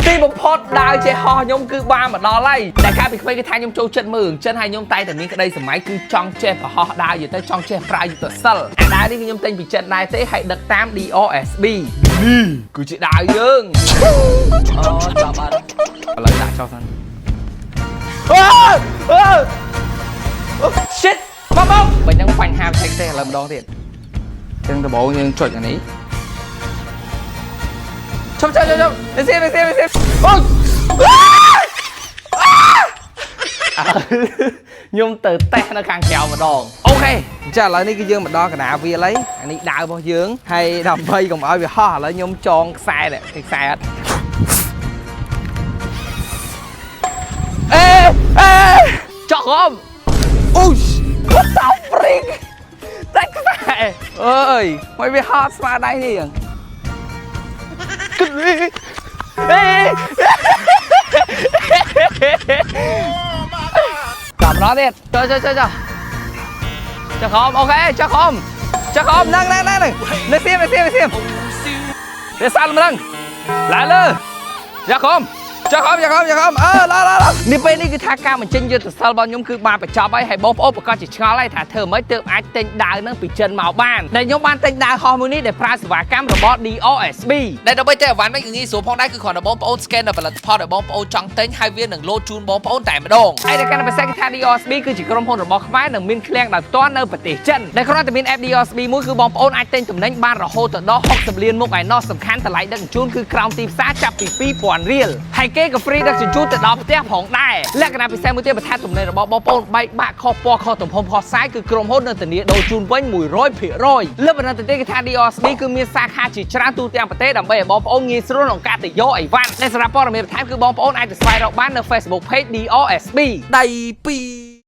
ទីបំផុតដើរចេះហោះខ្ញុំគឺបានមកដល់ហើយតែកាលពីក្មេងគេថាខ្ញុំចូលចិត្តមើលចិនហើយខ្ញុំតែមានក្តីសម័យគឺចង់ចេះប្រហោះដើរយទៅចង់ចេះប្រើយុទ្ធសិលអាដើរនេះខ្ញុំទិញពីចិនដែរទេហើយដឹកតាម DOSB នេះគឺជាដើរយើងអូចាប់អត់ឥឡូវដាក់ចោលសិនshit បងបើហ្នឹងបញ្ហាផ្សេងទេឥឡូវម្ដងទៀតចឹងដំបូងយើងចុចអានេះជុំនេះសិអូខ្ញុំទៅតេស្តនៅខាងក្រៅម្ដងអូខេចាឥឡូវនេះគឺយើងមកដល់កណ្ដាលវាលហើយអានេះដាវរបស់យើងហើយដើម្បីកុំឲ្យវាហោះឥឡូវខ្ញុំចងខ្សែនេះខ្សែអត់ចោះក្រុមអូ what the freak តែខ្សែអើយមកវាហោះស្មារតីនេះគិតវិញតាមដល់ទៀតចុះខំអូខេចុះខំហ្នឹងនេះសៀមវាសាល់ម្ដងឡើងលើចុះខំនេះពេលនេះគឺថាការបញ្ចេញយុទ្ធសាស្ត្ររបស់ខ្ញុំគឺបានបញ្ចប់ហើយបងប្អូនប្រកាសជាឆ្ងល់ហើយថាធ្វើម៉េចទើបអាចទិញដាវនឹងពីចិនមកបានតែខ្ញុំបានទិញដាវហោះមួយនេះដែលប្រើសេវាកម្មរបស់ DOSB ដែលដើម្បីទិញអីវ៉ាន់វិញគឺងាយស្រួលផងដែរគឺគ្រាន់តែបងប្អូន scan នៅផលិតផលដែលបងប្អូនចង់ទិញហើយវានឹងលោតជូនបងប្អូនតែម្ដងហើយដែលកាន់តែពិសេសគឺថា DOSB គឺជាក្រុមហ៊ុនរបស់ខ្មែរនិងមានឃ្លាំងដោយផ្ទាល់នៅប្រទេសចិនដែលគ្រាន់តែមាន app DOSB មួយគឺបងប្អូនអាចទិញទំនិញបានរហូតដល់60លានមុខឯណោះសំខាន់តម្លៃដឹកជញ្ជូនគឺក្រោមទីផ្សារចាប់ពី 2000 រៀលហើយគេក៏ free ដឹកជញ្ជូនទៅដល់ផ្ទះផងដែរលក្ខណៈពិសេសមួយទៀតបន្ថែមទំនិញរបស់បងប្អូនបែកបាក់ខុសពណ៌ខុសទំហំខុសសាយគឺក្រុមហ៊ុននឹងធានាដូរជូនវិញ 100% លើប៉ុណ្ណឹងទៅទៀតគឺថា DOSB គឺមានសាខាជាច្រើនទូទាំងប្រទេសដើម្បីឲ្យបងប្អូនងាយស្រួលក្នុងការទៅយកអីវ៉ាន់ដែលសម្រាប់ព័ត៌មានបន្ថែមគឺបងប្អូនអាចទៅស្វែងរកបាននៅ Facebook Page DOSB ដៃ2